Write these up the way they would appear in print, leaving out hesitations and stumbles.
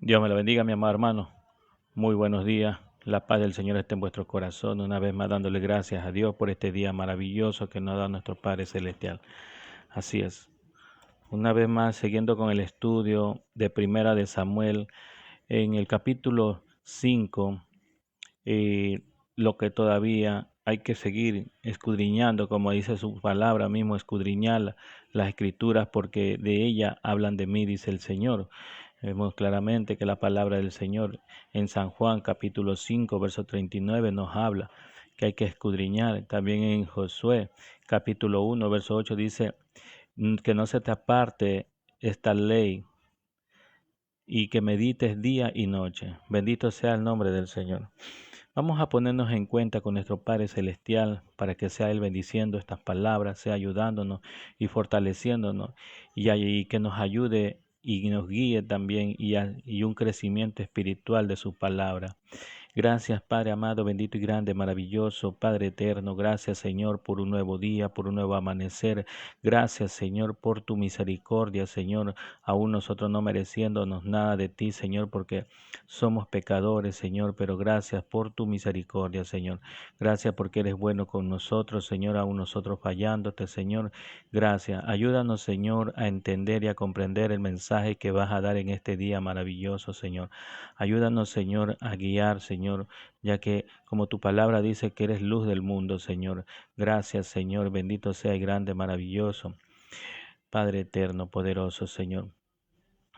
Dios me lo bendiga, mi amado hermano. Muy buenos días. La paz del Señor esté en vuestro corazón. Una vez más dándole gracias a Dios por este día maravilloso que nos ha dado nuestro Padre Celestial. Así es. Una vez más, siguiendo con el estudio de Primera de Samuel, en el capítulo 5, lo que todavía hay que seguir escudriñando, como dice su palabra mismo, escudriñar las escrituras, porque de ella hablan de mí, dice el Señor. Vemos claramente que la palabra del Señor en San Juan capítulo 5, verso 39 nos habla que hay que escudriñar. También en Josué capítulo 1, verso 8 dice que no se te aparte esta ley y que medites día y noche. Bendito sea el nombre del Señor. Vamos a ponernos en cuenta con nuestro Padre Celestial para que sea Él bendiciendo estas palabras, sea ayudándonos y fortaleciéndonos y que nos ayude y nos guíe también y un crecimiento espiritual de su palabra. Gracias, Padre amado, bendito y grande, maravilloso, Padre eterno. Gracias, Señor, por un nuevo día, por un nuevo amanecer. Gracias, Señor, por tu misericordia, Señor, aún nosotros no mereciéndonos nada de ti, Señor, porque somos pecadores, Señor, pero gracias por tu misericordia, Señor. Gracias porque eres bueno con nosotros, Señor, aún nosotros fallándote, Señor. Gracias. Ayúdanos, Señor, a entender y a comprender el mensaje que vas a dar en este día maravilloso, Señor. Ayúdanos, Señor, a guiar, Señor, ya que como tu palabra dice que eres luz del mundo, Señor. Gracias, Señor, bendito sea y grande, maravilloso. Padre eterno, poderoso, Señor.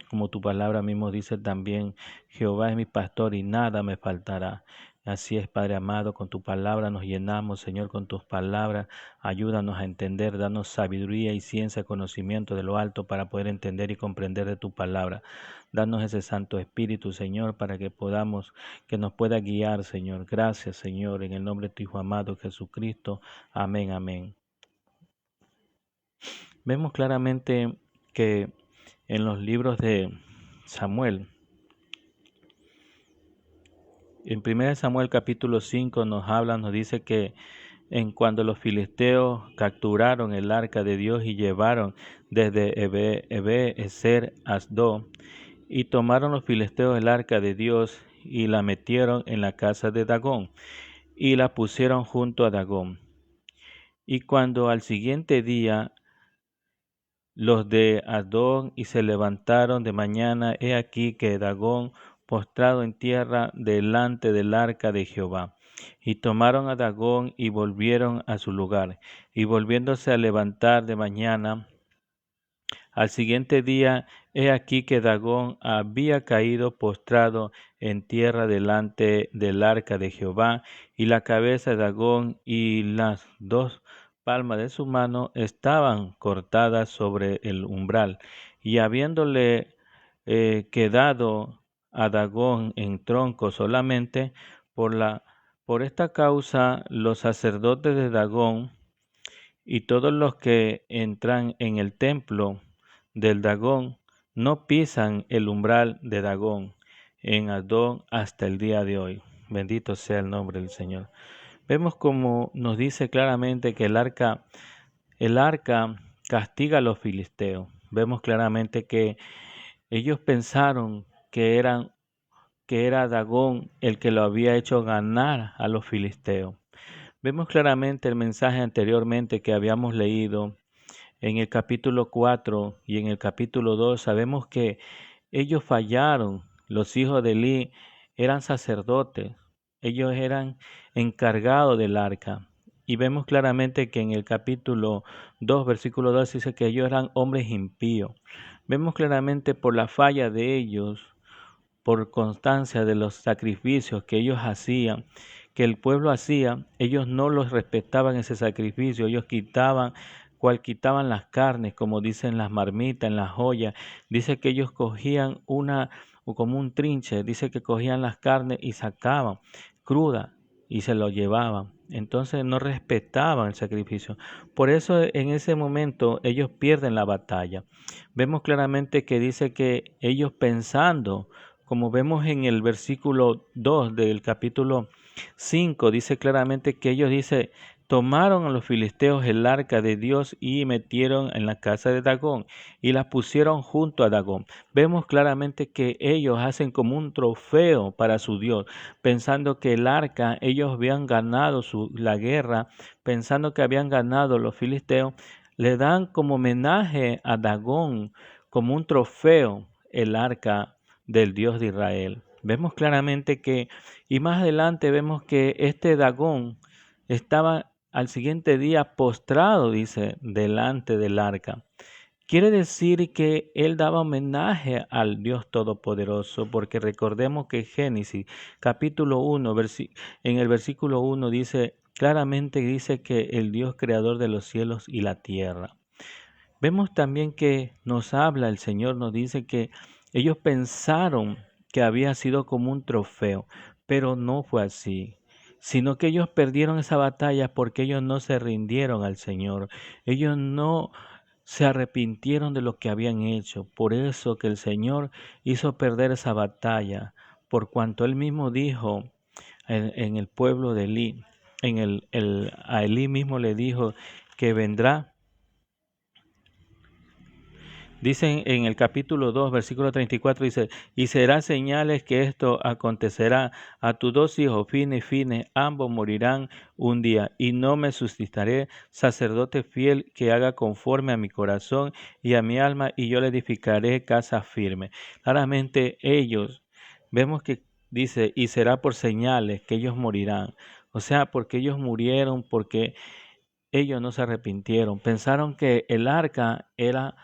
Como tu palabra mismo dice también, Jehová es mi pastor y nada me faltará. Así es, Padre amado, con tu palabra nos llenamos, Señor, con tus palabras. Ayúdanos a entender, danos sabiduría y ciencia, conocimiento de lo alto para poder entender y comprender de tu palabra. Danos ese Santo Espíritu, Señor, para que podamos, que nos pueda guiar, Señor. Gracias, Señor, en el nombre de tu Hijo amado Jesucristo. Amén, amén. Vemos claramente que en los libros de Samuel, en 1 Samuel capítulo 5 nos dice que en cuando los filisteos capturaron el arca de Dios y llevaron desde Ebenezer a Asdod, y tomaron los filisteos el arca de Dios y la metieron en la casa de Dagón y la pusieron junto a Dagón. Y cuando al siguiente día los de Asdod y se levantaron de mañana, he aquí que Dagón postrado en tierra delante del arca de Jehová. Y tomaron a Dagón y volvieron a su lugar. Y volviéndose a levantar de mañana, al siguiente día, he aquí que Dagón había caído postrado en tierra delante del arca de Jehová, y la cabeza de Dagón y las dos palmas de su mano estaban cortadas sobre el umbral, y habiéndole quedado a Dagón en tronco solamente, por esta causa los sacerdotes de Dagón y todos los que entran en el templo del Dagón no pisan el umbral de Dagón en Adón hasta el día de hoy. Bendito sea el nombre del Señor. Vemos como nos dice claramente que el arca castiga a los filisteos. Vemos claramente que ellos pensaron que era Dagón el que lo había hecho ganar a los filisteos. Vemos claramente el mensaje anteriormente que habíamos leído en el capítulo 4 y en el capítulo 2. Sabemos que ellos fallaron. Los hijos de Elí eran sacerdotes. Ellos eran encargados del arca. Y vemos claramente que en el capítulo 2, versículo 2 dice que ellos eran hombres impíos. Vemos claramente por la falla de ellos, por constancia de los sacrificios que ellos hacían, que el pueblo hacía, ellos no los respetaban ese sacrificio, ellos quitaban las carnes, como dicen las marmitas, en las ollas. Dice que ellos cogían como un trinche, dice que cogían las carnes y sacaban cruda y se lo llevaban. Entonces no respetaban el sacrificio. Por eso en ese momento ellos pierden la batalla. Vemos claramente que dice que ellos pensando, como vemos en el versículo 2 del capítulo 5, dice claramente que ellos tomaron a los filisteos el arca de Dios y metieron en la casa de Dagón y la pusieron junto a Dagón. Vemos claramente que ellos hacen como un trofeo para su Dios, pensando que el arca, ellos habían ganado la guerra, pensando que habían ganado los filisteos, le dan como homenaje a Dagón, como un trofeo, el arca del Dios de Israel. Vemos claramente que, y más adelante vemos que este Dagón estaba al siguiente día postrado, dice, delante del arca. Quiere decir que él daba homenaje al Dios Todopoderoso, porque recordemos que Génesis capítulo 1, en el versículo 1 dice, claramente dice que el Dios creador de los cielos y la tierra. Vemos también que nos habla, el Señor nos dice que ellos pensaron que había sido como un trofeo, pero no fue así, sino que ellos perdieron esa batalla porque ellos no se rindieron al Señor, ellos no se arrepintieron de lo que habían hecho, por eso que el Señor hizo perder esa batalla, por cuanto Él mismo dijo en el pueblo de Elí, a Elí mismo le dijo que vendrá. Dice en el capítulo 2, versículo 34, dice, y será señales que esto acontecerá a tus dos hijos, Fines y Fines, ambos morirán un día, y no me suscitaré sacerdote fiel que haga conforme a mi corazón y a mi alma, y yo le edificaré casa firme. Claramente ellos, vemos que dice, y será por señales que ellos morirán. O sea, porque ellos murieron, porque ellos no se arrepintieron. Pensaron que el arca era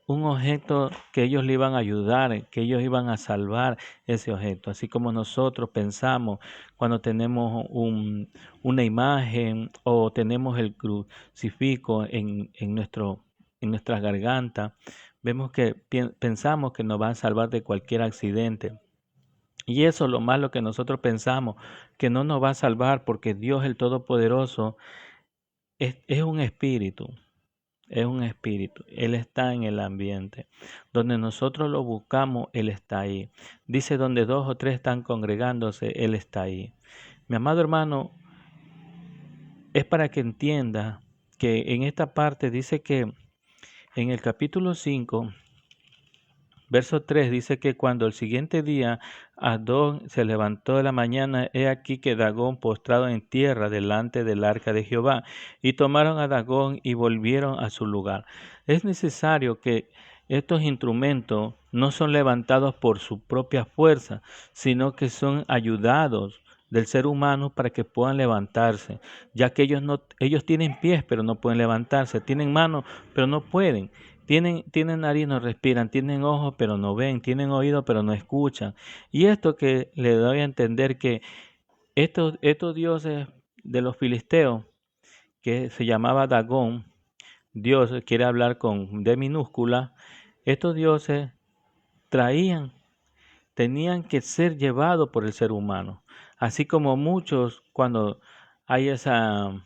un objeto que ellos le iban a ayudar, que ellos iban a salvar ese objeto. Así como nosotros pensamos cuando tenemos una imagen o tenemos el crucifijo en nuestra garganta, vemos que pensamos que nos va a salvar de cualquier accidente. Y eso es lo malo que nosotros pensamos, que no nos va a salvar porque Dios el Todopoderoso es un espíritu. Es un espíritu, Él está en el ambiente. Donde nosotros lo buscamos, Él está ahí. Dice, donde dos o tres están congregándose, Él está ahí. Mi amado hermano, es para que entienda que en esta parte dice que en el capítulo 5, verso 3 dice que cuando el siguiente día Adón se levantó de la mañana, he aquí que Dagón postrado en tierra delante del arca de Jehová, y tomaron a Dagón y volvieron a su lugar. Es necesario que estos instrumentos no son levantados por su propia fuerza, sino que son ayudados del ser humano para que puedan levantarse, ya que ellos tienen pies pero no pueden levantarse, tienen manos pero no pueden. Tienen nariz, no respiran, tienen ojos, pero no ven, tienen oído, pero no escuchan. Y esto que le doy a entender que estos dioses de los filisteos, que se llamaba Dagón, Dios quiere hablar con D minúscula, estos dioses tenían que ser llevados por el ser humano. Así como muchos, cuando hay esas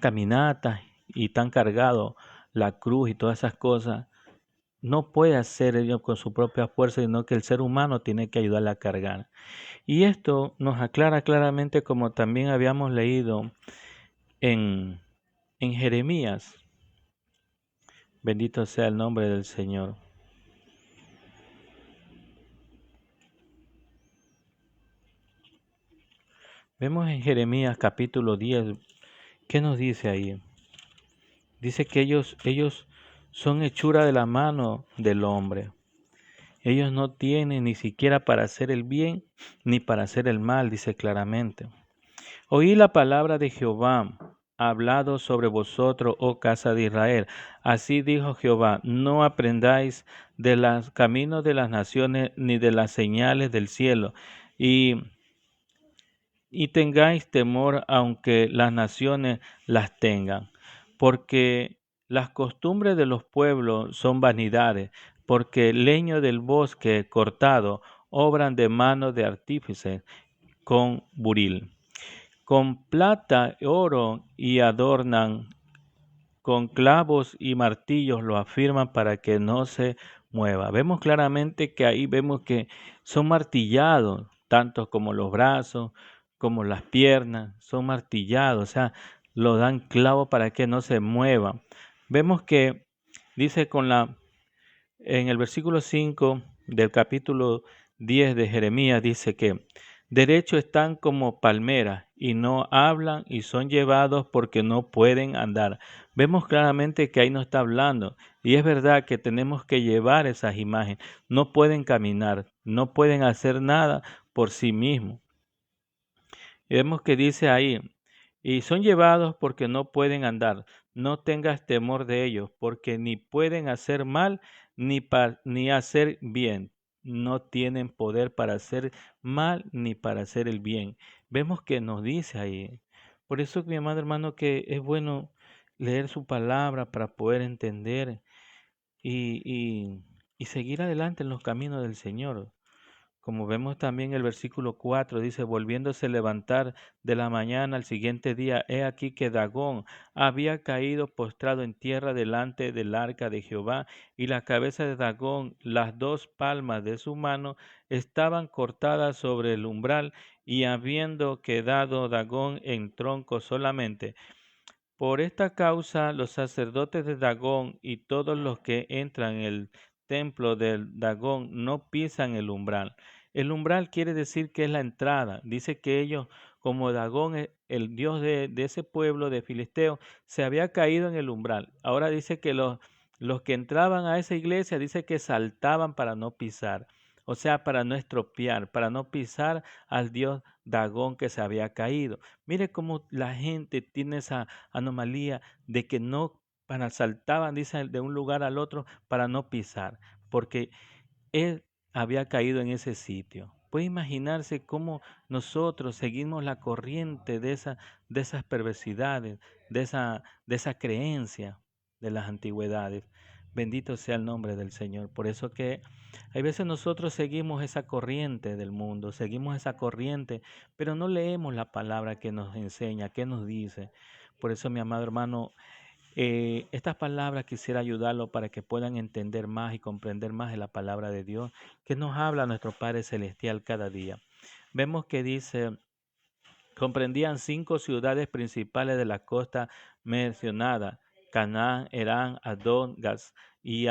caminatas y están cargados la cruz y todas esas cosas, no puede hacer ello con su propia fuerza, sino que el ser humano tiene que ayudarle a cargar. Y esto nos aclara claramente, como también habíamos leído en Jeremías. Bendito sea el nombre del Señor. Vemos en Jeremías capítulo 10, ¿qué nos dice ahí? Dice que ellos son hechura de la mano del hombre. Ellos no tienen ni siquiera para hacer el bien ni para hacer el mal, dice claramente. Oí la palabra de Jehová, hablado sobre vosotros, oh casa de Israel. Así dijo Jehová, no aprendáis de los caminos de las naciones ni de las señales del cielo, y tengáis temor aunque las naciones las tengan, porque las costumbres de los pueblos son vanidades, porque el leño del bosque cortado obran de mano de artífice con buril. Con plata, oro y adornan, con clavos y martillos lo afirman para que no se mueva. Vemos claramente que ahí vemos que son martillados, tanto como los brazos, como las piernas, son martillados, o sea, lo dan clavo para que no se mueva. Vemos que dice en el versículo 5 del capítulo 10 de Jeremías, dice que derecho están como palmeras y no hablan y son llevados porque no pueden andar. Vemos claramente que ahí no está hablando. Y es verdad que tenemos que llevar esas imágenes. No pueden caminar, no pueden hacer nada por sí mismos. Y vemos que dice ahí, y son llevados porque no pueden andar. No tengas temor de ellos, porque ni pueden hacer mal ni hacer bien. No tienen poder para hacer mal ni para hacer el bien. Vemos que nos dice ahí. Por eso, mi amado hermano, que es bueno leer su palabra para poder entender y, y, y seguir adelante en los caminos del Señor. Como vemos también el versículo 4, dice, volviéndose a levantar de la mañana al siguiente día, he aquí que Dagón había caído postrado en tierra delante del arca de Jehová, y la cabeza de Dagón, las dos palmas de su mano, estaban cortadas sobre el umbral, y habiendo quedado Dagón en tronco solamente. Por esta causa, los sacerdotes de Dagón y todos los que entran en el templo del Dagón no pisan el umbral. El umbral quiere decir que es la entrada. Dice que ellos, como Dagón, el dios de ese pueblo de Filisteo, se había caído en el umbral. Ahora dice que los que entraban a esa iglesia, dice que saltaban para no pisar. O sea, para no estropear, para no pisar al dios Dagón que se había caído. Mire cómo la gente tiene esa anomalía de que no para saltaban, dice, de un lugar al otro para no pisar, porque él había caído en ese sitio. Puede imaginarse cómo nosotros seguimos la corriente de esas perversidades, de esa creencia de las antigüedades. Bendito sea el nombre del Señor. Por eso que hay veces nosotros seguimos esa corriente del mundo, seguimos esa corriente, pero no leemos la palabra que nos enseña, que nos dice. Por eso, mi amado hermano, estas palabras quisiera ayudarlo para que puedan entender más y comprender más de la palabra de Dios que nos habla nuestro Padre Celestial cada día. Vemos que dice, comprendían 5 ciudades principales de la costa mencionada, Canaán, Herán, Adón, Gaz y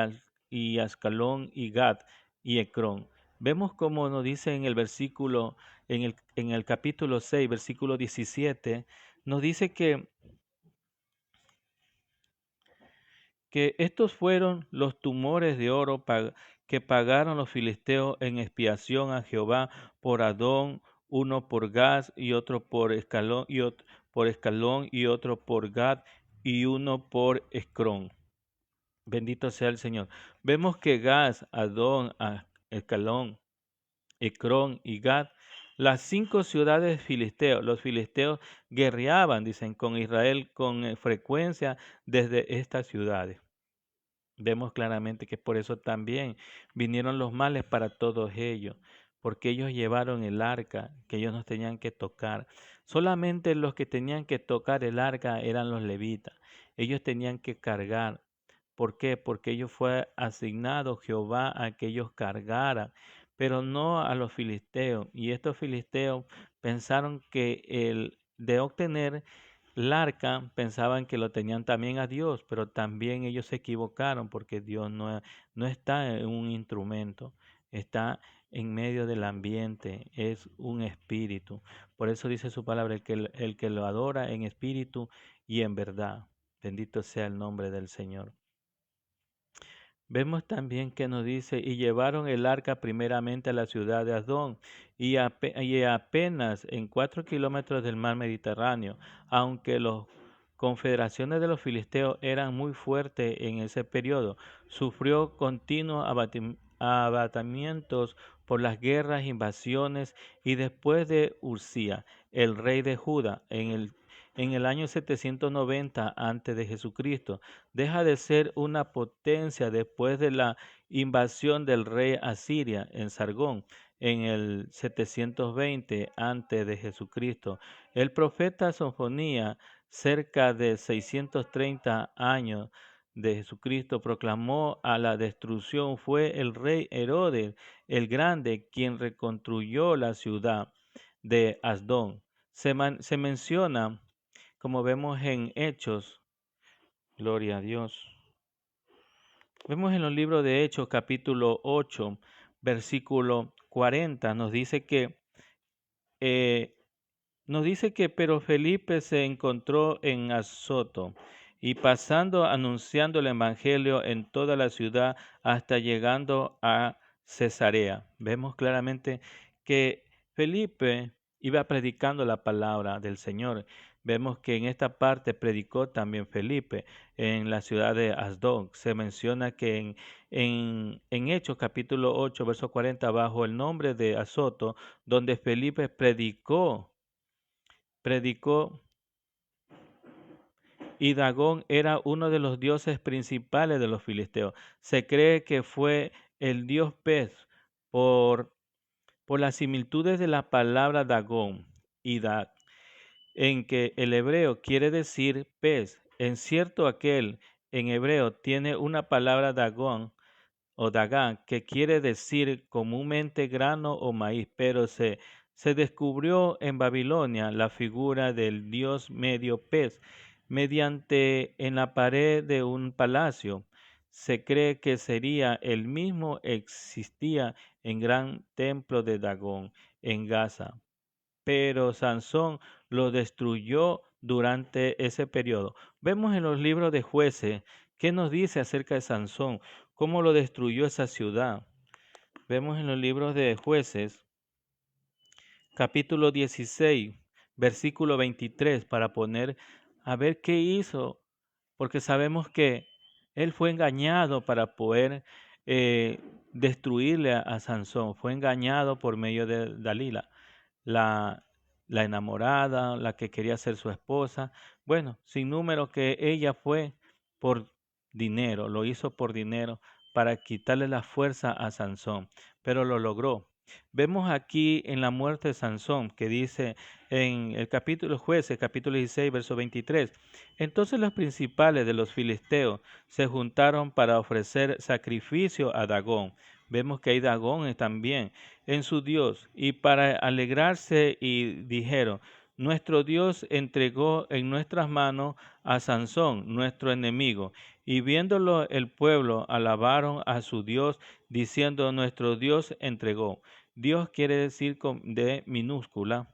Ascalón y Gad y Ecrón. Vemos como nos dice en el versículo, en el capítulo 6, versículo 17, nos dice que estos fueron los tumores de oro que pagaron los filisteos en expiación a Jehová por Adón, uno por Gaz y otro por Escalón y otro por Gad y uno por Escrón. Bendito sea el Señor. Vemos que Gaz, Adón, Escalón, Ecrón y Gad, las 5 ciudades filisteos, los filisteos guerreaban, dicen, con Israel con frecuencia desde estas ciudades. Vemos claramente que por eso también vinieron los males para todos ellos, porque ellos llevaron el arca que ellos no tenían que tocar. Solamente los que tenían que tocar el arca eran los levitas. Ellos tenían que cargar. ¿Por qué? Porque ellos fue asignado Jehová a que ellos cargaran, pero no a los filisteos. Y estos filisteos pensaron que el de obtener el arca pensaban que lo tenían también a Dios, pero también ellos se equivocaron porque Dios no está en un instrumento, está en medio del ambiente, es un espíritu. Por eso dice su palabra, el que lo adora en espíritu y en verdad. Bendito sea el nombre del Señor. Vemos también que nos dice, y llevaron el arca primeramente a la ciudad de Asdón, y apenas en 4 kilómetros del mar Mediterráneo, aunque las confederaciones de los filisteos eran muy fuertes en ese periodo, sufrió continuos abatimientos por las guerras, invasiones, y después de Usía, el rey de Judá, en el año 790 antes de Jesucristo, deja de ser una potencia después de la invasión del rey Asiria en Sargón en el 720 antes de Jesucristo. El profeta Sofonía, cerca de 630 años de Jesucristo, proclamó a la destrucción. Fue el rey Herodes el Grande quien reconstruyó la ciudad de Asdón. se menciona, como vemos en Hechos, gloria a Dios. Vemos en los libros de Hechos, capítulo 8, versículo 40, eh, nos dice que, pero Felipe se encontró en Azoto y pasando anunciando el evangelio en toda la ciudad hasta llegando a Cesarea. Vemos claramente que Felipe iba predicando la palabra del Señor. Vemos que en esta parte predicó también Felipe en la ciudad de Asdod. Se menciona que en Hechos capítulo 8, verso 40, bajo el nombre de Azoto, donde Felipe predicó, y Dagón era uno de los dioses principales de los filisteos. Se cree que fue el dios pez por, por las similitudes de la palabra Dagón y Dag, en que el hebreo quiere decir pez. En cierto, aquel en hebreo tiene una palabra Dagón o Dagán, que quiere decir comúnmente grano o maíz, pero se descubrió en Babilonia la figura del dios medio pez mediante en la pared de un palacio. Se cree que sería el mismo existía en gran templo de Dagón en Gaza, pero Sansón lo destruyó durante ese periodo. Vemos en los libros de Jueces qué nos dice acerca de Sansón, cómo lo destruyó esa ciudad. Vemos en los libros de Jueces, capítulo 16, versículo 23, para poner a ver qué hizo, porque sabemos que él fue engañado para poder destruirle a Sansón. Fue engañado por medio de Dalila, la, la enamorada, la que quería ser su esposa. Bueno, sin número que ella fue por dinero, lo hizo por dinero para quitarle la fuerza a Sansón, pero lo logró. Vemos aquí en la muerte de Sansón, que dice en el capítulo Jueces, capítulo 16, verso 23. Entonces los principales de los filisteos se juntaron para ofrecer sacrificio a Dagón. Vemos que hay Dagón también en su Dios, y para alegrarse y dijeron, nuestro Dios entregó en nuestras manos a Sansón, nuestro enemigo. Y viéndolo el pueblo alabaron a su Dios, diciendo, nuestro Dios entregó. Dios quiere decir de minúscula.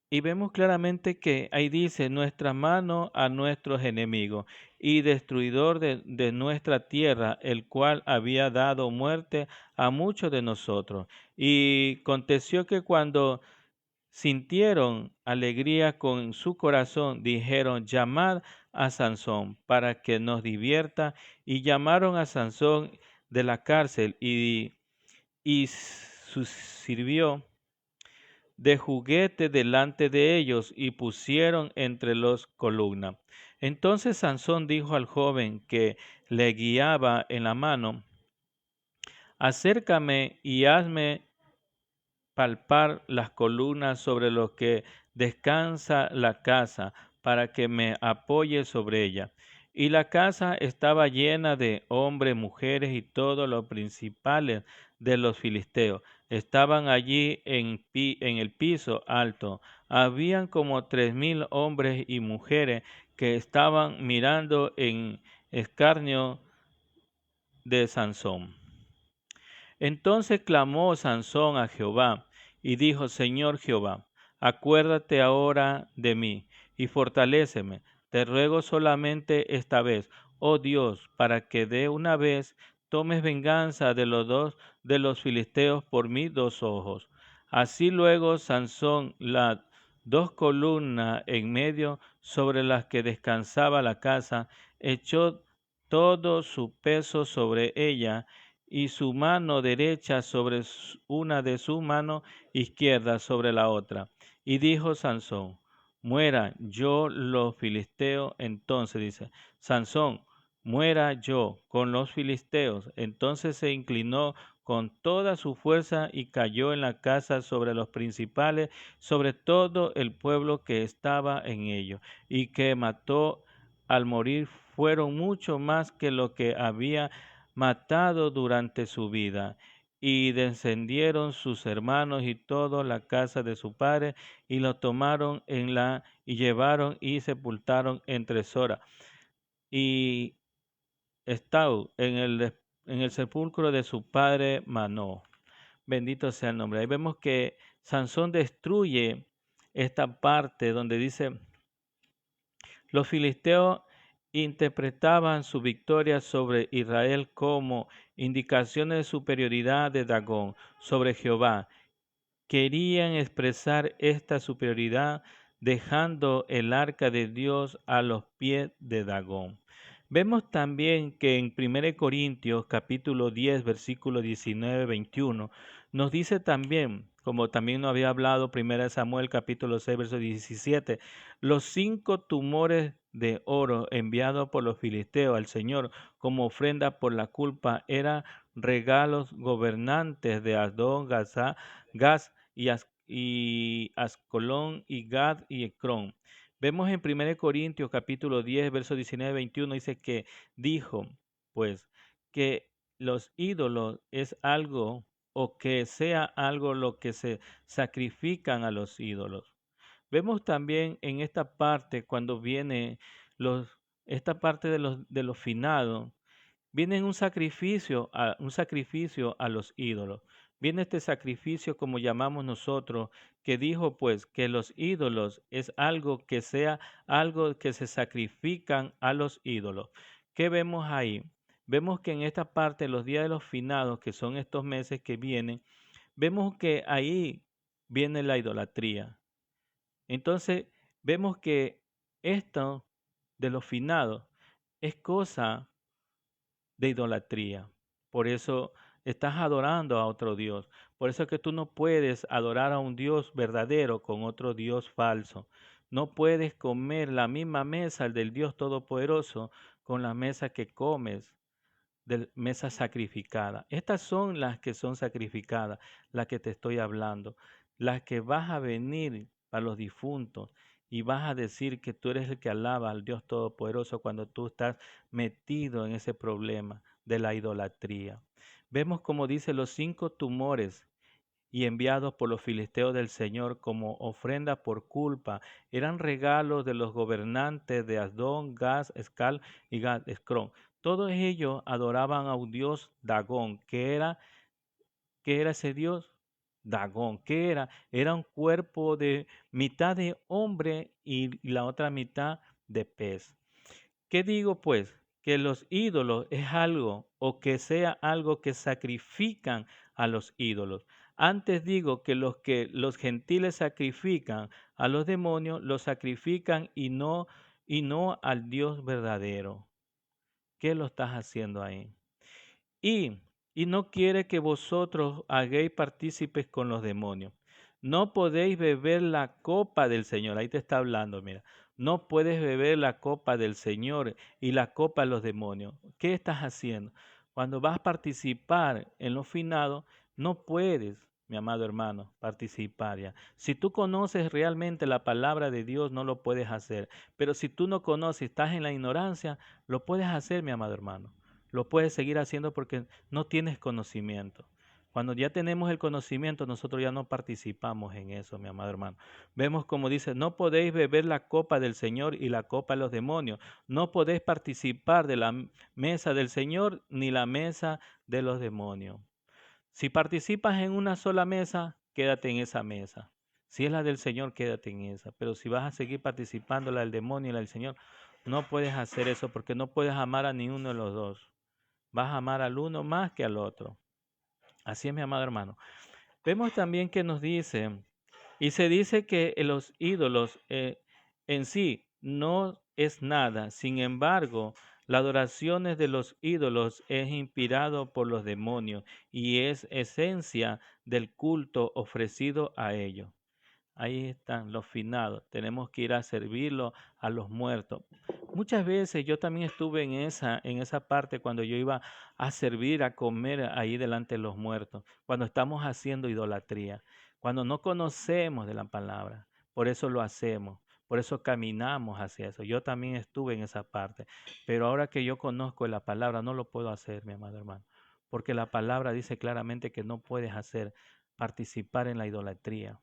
Y vemos claramente que ahí dice, nuestra mano a nuestros enemigos y destruidor de nuestra tierra, el cual había dado muerte a muchos de nosotros. Y aconteció que cuando sintieron alegría con su corazón, dijeron, llamad a Sansón para que nos divierta. Y llamaron a Sansón de la cárcel y sirvió de juguete delante de ellos y pusieron entre los columnas. Entonces Sansón dijo al joven que le guiaba en la mano, acércame y hazme palpar las columnas sobre los que descansa la casa, para que me apoye sobre ella. Y la casa estaba llena de hombres, mujeres y todos los principales de los filisteos. Estaban allí en el piso alto. Habían como 3,000 hombres y mujeres que estaban mirando en escarnio de Sansón. Entonces clamó Sansón a Jehová y dijo, Señor Jehová, acuérdate ahora de mí y fortaléceme. Te ruego solamente esta vez, oh Dios, para que de una vez tomes venganza de los dos de los filisteos por mis 2 ojos. Así luego Sansón las 2 columnas en medio sobre las que descansaba la casa, echó todo su peso sobre ella y su mano derecha sobre una de su mano izquierda sobre la otra. Y dijo Sansón, muera yo los filisteos. Entonces dice, Sansón, muera yo con los filisteos. Entonces se inclinó con toda su fuerza y cayó en la casa sobre los principales, sobre todo el pueblo que estaba en ello, y que mató al morir fueron mucho más que lo que había matado durante su vida. y descendieron sus hermanos y toda la casa de su padre, y lo tomaron y llevaron y sepultaron entre Sora y Estau en el sepulcro de su padre Manó. Bendito sea el nombre. Ahí vemos que Sansón destruye esta parte donde dice, los filisteos interpretaban su victoria sobre Israel como indicaciones de superioridad de Dagón sobre Jehová. Querían expresar esta superioridad dejando el arca de Dios a los pies de Dagón. Vemos también que en 1 Corintios capítulo 10 versículo 19-21 nos dice también, como también nos había hablado 1 Samuel capítulo 6 verso 17, los 5 tumores de oro enviados por los filisteos al Señor como ofrenda por la culpa eran regalos gobernantes de Asdod, Gaz y Ascolón y Gad y Ecrón. Vemos en 1 Corintios capítulo 10, verso 19-21, dice que dijo, pues, que los ídolos es algo o que sea algo lo que se sacrifican a los ídolos. Vemos también en esta parte cuando viene esta parte de los finados, viene un sacrificio a los ídolos. Viene este sacrificio como llamamos nosotros, que dijo pues que los ídolos es algo que sea algo que se sacrifican a los ídolos. ¿Qué vemos ahí? Vemos que en esta parte, los días de los finados, que son estos meses que vienen, vemos que ahí viene la idolatría. Entonces, vemos que esto de los finados es cosa de idolatría. Por eso estás adorando a otro Dios. Por eso es que tú no puedes adorar a un Dios verdadero con otro Dios falso. No puedes comer la misma mesa del Dios Todopoderoso con la mesa que comes de mesa sacrificada. Estas son las que son sacrificadas, las que te estoy hablando, las que vas a venir a los difuntos y vas a decir que tú eres el que alaba al Dios Todopoderoso cuando tú estás metido en ese problema de la idolatría. Vemos como dice los 5 tumores y enviados por los filisteos del Señor como ofrenda por culpa, eran regalos de los gobernantes de Asdón, Gaz, Escal y Gad, Escrón. Todos ellos adoraban a un dios Dagón. ¿Qué era ese dios? Dagón. ¿Qué era? Era un cuerpo de mitad de hombre y la otra mitad de pez. ¿Qué digo pues? Que los ídolos es algo o que sea algo que sacrifican a los ídolos. Antes digo que los gentiles sacrifican a los demonios, los sacrifican y no al Dios verdadero. ¿Qué lo estás haciendo ahí? Y, y no quiere que vosotros hagáis partícipes con los demonios. No podéis beber la copa del Señor. Ahí te está hablando, mira. No puedes beber la copa del Señor y la copa de los demonios. ¿Qué estás haciendo? Cuando vas a participar en los finados, no puedes, mi amado hermano, participar ya. Si tú conoces realmente la palabra de Dios, no lo puedes hacer. Pero si tú no conoces, estás en la ignorancia, lo puedes hacer, mi amado hermano. Lo puedes seguir haciendo porque no tienes conocimiento. Cuando ya tenemos el conocimiento, nosotros ya no participamos en eso, mi amado hermano. Vemos como dice, no podéis beber la copa del Señor y la copa de los demonios. No podéis participar de la mesa del Señor ni la mesa de los demonios. Si participas en una sola mesa, quédate en esa mesa. Si es la del Señor, quédate en esa. Pero si vas a seguir participando la del demonio y la del Señor, no puedes hacer eso porque no puedes amar a ninguno de los dos. Vas a amar al uno más que al otro. Así es, mi amado hermano. Vemos también que nos dice, y se dice que los ídolos en sí no es nada. Sin embargo, las adoraciones de los ídolos es inspirado por los demonios y es esencia del culto ofrecido a ellos. Ahí están los finados. Tenemos que ir a servirlo a los muertos. Muchas veces yo también estuve en esa parte cuando yo iba a servir, a comer ahí delante de los muertos, cuando estamos haciendo idolatría, cuando no conocemos de la palabra. Por eso lo hacemos, por eso caminamos hacia eso. Yo también estuve en esa parte, pero ahora que yo conozco la palabra no lo puedo hacer, mi amado hermano, porque la palabra dice claramente que no puedes participar en la idolatría.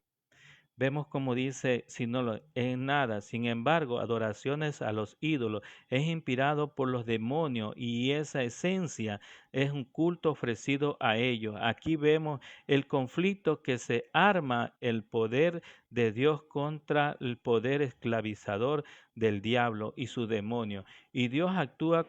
Vemos como dice, si no lo, en nada, sin embargo, adoraciones a los ídolos es inspirado por los demonios y esa esencia es un culto ofrecido a ellos. Aquí vemos el conflicto que se arma el poder de Dios contra el poder esclavizador del diablo y su demonio. Y Dios actúa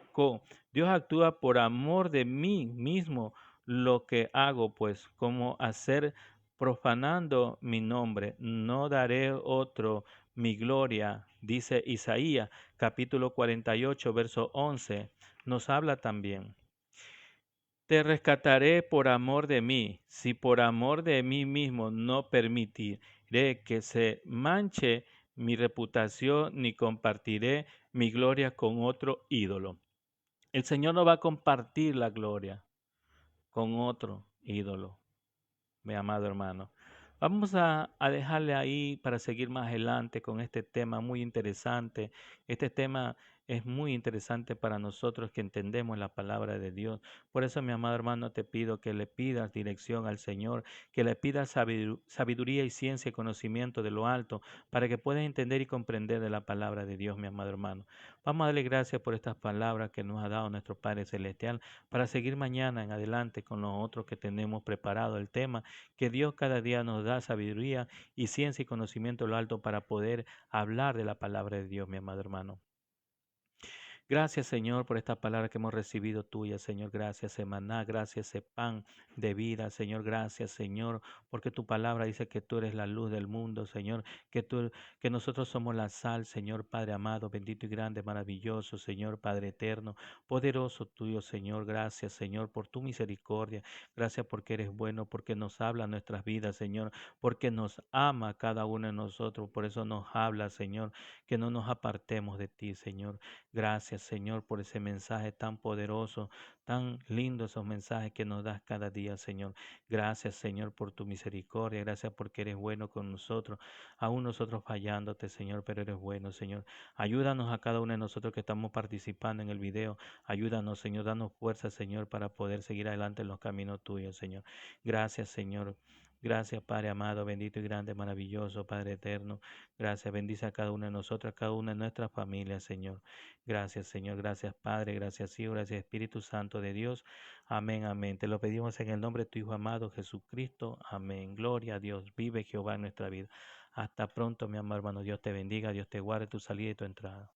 por amor de mí mismo lo que hago, pues, como hacer profanando mi nombre, no daré otro mi gloria, dice Isaías capítulo 48, verso 11, nos habla también. Te rescataré por amor de mí, si por amor de mí mismo no permitiré que se manche mi reputación ni compartiré mi gloria con otro ídolo. El Señor no va a compartir la gloria con otro ídolo, mi amado hermano. Vamos a dejarle ahí para seguir más adelante con este tema muy interesante. Este tema es muy interesante para nosotros que entendemos la palabra de Dios. Por eso, mi amado hermano, te pido que le pidas dirección al Señor, que le pidas sabiduría y ciencia y conocimiento de lo alto para que puedas entender y comprender de la palabra de Dios, mi amado hermano. Vamos a darle gracias por estas palabras que nos ha dado nuestro Padre Celestial para seguir mañana en adelante con los otros que tenemos preparado el tema, que Dios cada día nos da sabiduría y ciencia y conocimiento de lo alto para poder hablar de la palabra de Dios, mi amado hermano. Gracias, Señor, por esta palabra que hemos recibido tuya, Señor. Gracias, semaná. Gracias, ese pan de vida, Señor. Gracias, Señor, porque tu palabra dice que tú eres la luz del mundo, Señor. Que nosotros somos la sal, Señor, Padre amado, bendito y grande, maravilloso, Señor, Padre eterno, poderoso tuyo, Señor. Gracias, Señor, por tu misericordia. Gracias porque eres bueno, porque nos habla nuestras vidas, Señor, porque nos ama a cada uno de nosotros. Por eso nos habla, Señor, que no nos apartemos de ti, Señor. Gracias, Señor, por ese mensaje tan poderoso, tan lindo esos mensajes que nos das cada día, Señor. Gracias, Señor, por tu misericordia. Gracias porque eres bueno con nosotros. Aún nosotros fallándote, Señor, pero eres bueno, Señor. Ayúdanos a cada uno de nosotros que estamos participando en el video. Ayúdanos, Señor. Danos fuerza, Señor, para poder seguir adelante en los caminos tuyos, Señor. Gracias, Señor. Gracias, Padre amado, bendito y grande, maravilloso, Padre eterno. Gracias, bendice a cada uno de nosotros, a cada una de nuestras familias, Señor. Gracias, Señor. Gracias, Padre. Gracias, Hijo. Gracias, Espíritu Santo de Dios. Amén, amén. Te lo pedimos en el nombre de tu Hijo amado, Jesucristo. Amén. Gloria a Dios. Vive Jehová en nuestra vida. Hasta pronto, mi amado hermano. Dios te bendiga. Dios te guarde tu salida y tu entrada.